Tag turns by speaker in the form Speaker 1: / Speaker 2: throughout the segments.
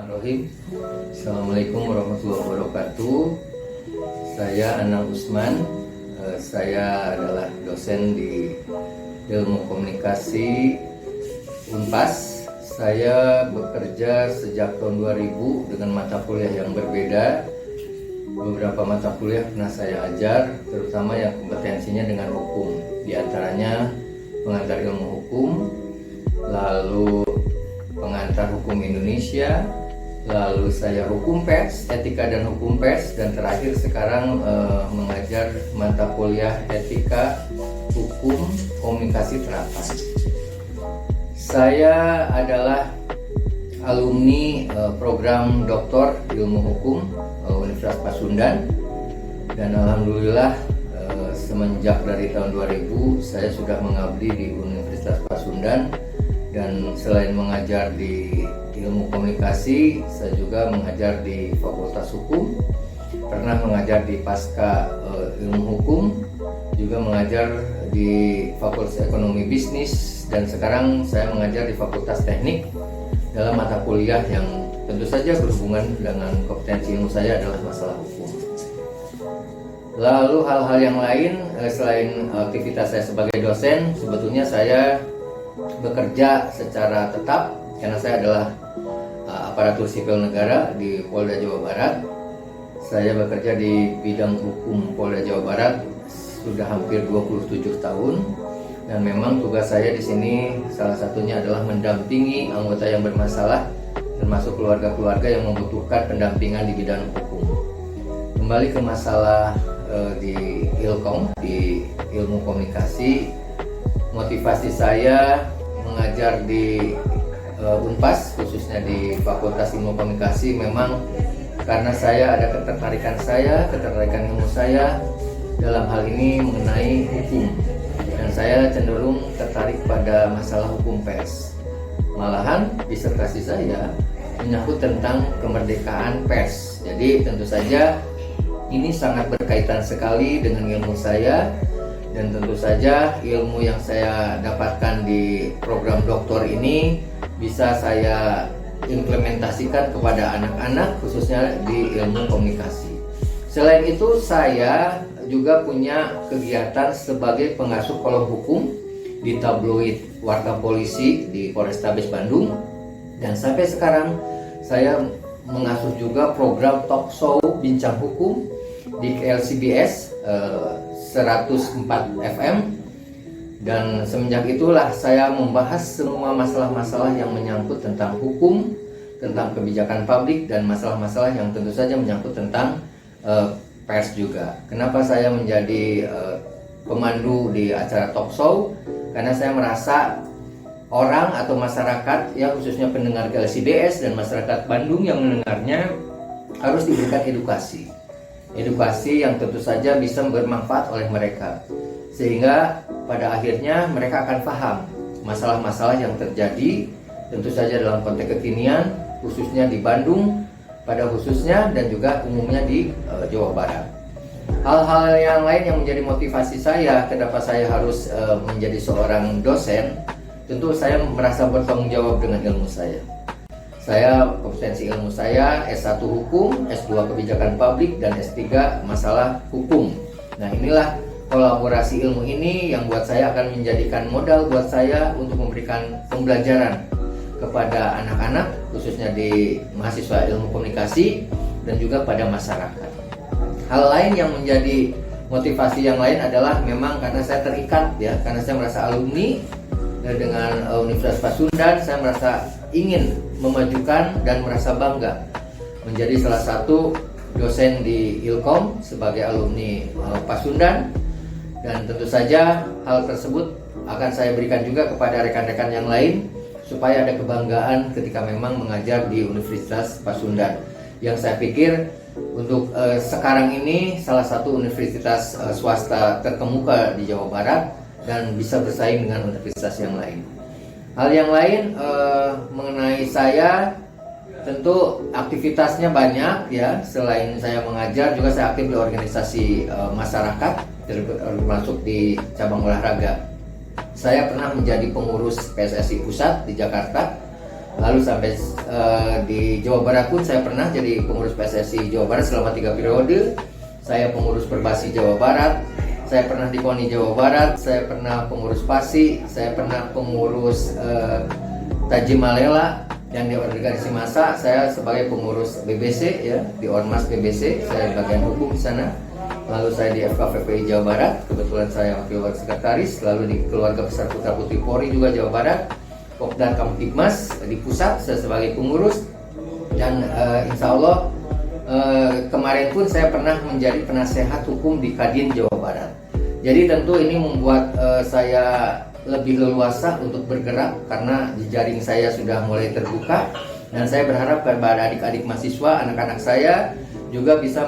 Speaker 1: Bismillahirrahmanirrahim. Assalamualaikum warahmatullahi wabarakatuh. Saya Anang Usman. Saya adalah dosen di Ilmu Komunikasi Unpas. Saya bekerja sejak tahun 2000 dengan mata kuliah yang berbeda. Beberapa mata kuliah pernah saya ajar, terutama yang kompetensinya dengan hukum. Di antaranya pengantar ilmu hukum, lalu pengantar hukum Indonesia, lalu saya hukum pers, etika dan hukum pers, dan terakhir sekarang mengajar mata kuliah etika hukum komunikasi terapan. Saya adalah alumni program Doktor Ilmu Hukum Universitas Pasundan, dan alhamdulillah semenjak dari tahun 2000 saya sudah mengabdi di Universitas Pasundan. Dan selain mengajar di ilmu komunikasi, saya juga mengajar di Fakultas Hukum, pernah mengajar di Pasca Ilmu Hukum, juga mengajar di Fakultas Ekonomi Bisnis, dan sekarang saya mengajar di Fakultas Teknik dalam mata kuliah yang tentu saja berhubungan dengan kompetensi ilmu saya adalah masalah hukum. Lalu hal-hal yang lain selain aktivitas saya sebagai dosen, sebetulnya saya bekerja secara tetap karena saya adalah aparatur sipil negara di Polda Jawa Barat. Saya bekerja di bidang hukum Polda Jawa Barat sudah hampir 27 tahun, dan memang tugas saya di sini salah satunya adalah mendampingi anggota yang bermasalah, termasuk keluarga-keluarga yang membutuhkan pendampingan di bidang hukum. Kembali ke masalah di Ilkom, di ilmu komunikasi. Motivasi saya mengajar di Unpas, khususnya di Fakultas Ilmu Komunikasi, memang karena saya ada ketertarikan ilmu saya dalam hal ini mengenai hukum, dan saya cenderung tertarik pada masalah hukum pers. Malahan disertasi saya menyangkut tentang kemerdekaan pers. Jadi tentu saja ini sangat berkaitan sekali dengan ilmu saya. Dan tentu saja ilmu yang saya dapatkan di program doktor ini bisa saya implementasikan kepada anak-anak, khususnya di ilmu komunikasi. Selain itu, saya juga punya kegiatan sebagai pengasuh kolom hukum di tabloid Warta Polisi di Polrestabes Bandung. Dan sampai sekarang saya mengasuh juga program talk show Bincang Hukum di KLCBS 104 FM, dan semenjak itulah saya membahas semua masalah-masalah yang menyangkut tentang hukum, tentang kebijakan publik, dan masalah-masalah yang tentu saja menyangkut tentang pers juga. Kenapa saya menjadi pemandu di acara talk show? Karena saya merasa orang atau masyarakat, ya khususnya pendengar KLCBS dan masyarakat Bandung yang mendengarnya, harus diberikan edukasi yang tentu saja bisa bermanfaat oleh mereka, sehingga pada akhirnya mereka akan paham masalah-masalah yang terjadi tentu saja dalam konteks kekinian, khususnya di Bandung pada khususnya, dan juga umumnya di Jawa Barat. Hal-hal yang lain yang menjadi motivasi saya kenapa saya harus menjadi seorang dosen, tentu saya merasa bertanggung jawab dengan ilmu saya. Kompetensi ilmu saya S1 Hukum, S2 Kebijakan Publik, dan S3 Masalah Hukum. Nah, inilah kolaborasi ilmu ini yang buat saya akan menjadikan modal buat saya untuk memberikan pembelajaran kepada anak-anak, khususnya di mahasiswa ilmu komunikasi, dan juga pada masyarakat. Hal lain yang menjadi motivasi yang lain adalah memang karena saya terikat, ya, karena saya merasa alumni dengan Universitas Pasundan, saya merasa ingin memajukan dan merasa bangga menjadi salah satu dosen di Ilkom sebagai alumni Pasundan, dan tentu saja hal tersebut akan saya berikan juga kepada rekan-rekan yang lain supaya ada kebanggaan ketika memang mengajar di Universitas Pasundan, yang saya pikir untuk sekarang ini salah satu universitas swasta terkemuka di Jawa Barat dan bisa bersaing dengan universitas yang lain. Hal yang lain mengenai saya, tentu aktivitasnya banyak, ya. Selain saya mengajar, juga saya aktif di organisasi masyarakat, termasuk di cabang olahraga. Saya pernah menjadi pengurus PSSI Pusat di Jakarta, Lalu sampai di Jawa Barat pun saya pernah jadi pengurus PSSI Jawa Barat selama 3 periode. Saya pengurus Perbasi Jawa Barat, saya pernah di KONI Jawa Barat, saya pernah pengurus PASI, saya pernah pengurus Tajimalela yang di organisasi massa. Saya sebagai pengurus BBC ya, di Ormas BBC, saya bagian hukum di sana. Lalu saya di FKPPI Jawa Barat, kebetulan saya wakil sekretaris. Lalu di Keluarga Besar Putra Putri Polri juga Jawa Barat, Kopdar Kamtibmas di pusat saya sebagai pengurus. Dan insya Allah kemarin pun saya pernah menjadi penasehat hukum di Kadin Jawa Barat. Jadi tentu ini membuat saya lebih leluasa untuk bergerak karena jejaring saya sudah mulai terbuka. Dan saya berharap kepada adik-adik mahasiswa, anak-anak saya juga bisa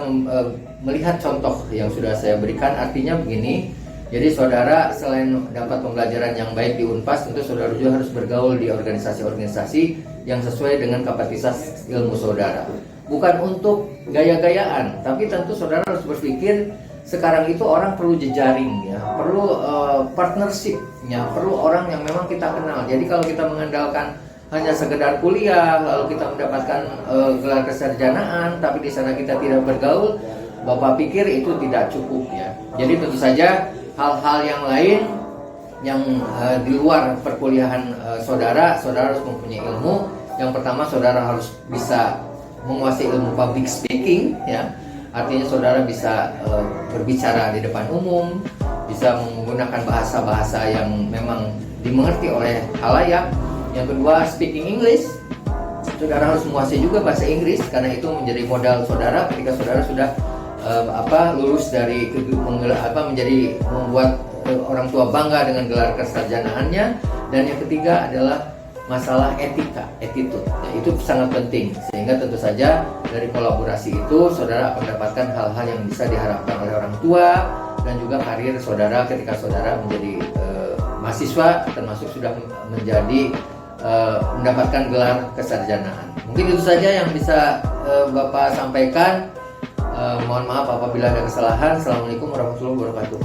Speaker 1: melihat contoh yang sudah saya berikan. Artinya begini, jadi saudara selain dapat pembelajaran yang baik di Unpas, tentu saudara juga harus bergaul di organisasi-organisasi yang sesuai dengan kapasitas ilmu saudara. Bukan untuk gaya-gayaan, tapi tentu saudara harus berpikir sekarang itu orang perlu jejaring ya, perlu partnership ya, perlu orang yang memang kita kenal. Jadi kalau kita mengandalkan hanya sekedar kuliah, lalu kita mendapatkan gelar kesarjanaan, tapi di sana kita tidak bergaul, Bapak pikir itu tidak cukup ya. Jadi tentu saja hal-hal yang lain yang di luar perkuliahan saudara harus mempunyai ilmu. Yang pertama, saudara harus bisa menguasai ilmu public speaking ya. Artinya saudara bisa berbicara di depan umum, bisa menggunakan bahasa-bahasa yang memang dimengerti oleh halayak. Yang kedua, speaking English. Saudara harus menguasai juga bahasa Inggris karena itu menjadi modal saudara ketika saudara sudah lulus dari menjadi membuat orang tua bangga dengan gelar kesarjanaannya. Dan yang ketiga adalah masalah etika, attitude. Ya, itu sangat penting sehingga tentu saja dari kolaborasi itu saudara akan mendapatkan hal-hal yang bisa diharapkan oleh orang tua dan juga karir saudara ketika saudara menjadi mahasiswa, termasuk sudah menjadi mendapatkan gelar kesarjanaan. Mungkin itu saja yang bisa Bapak sampaikan. Mohon maaf apabila ada kesalahan. Assalamualaikum warahmatullahi wabarakatuh.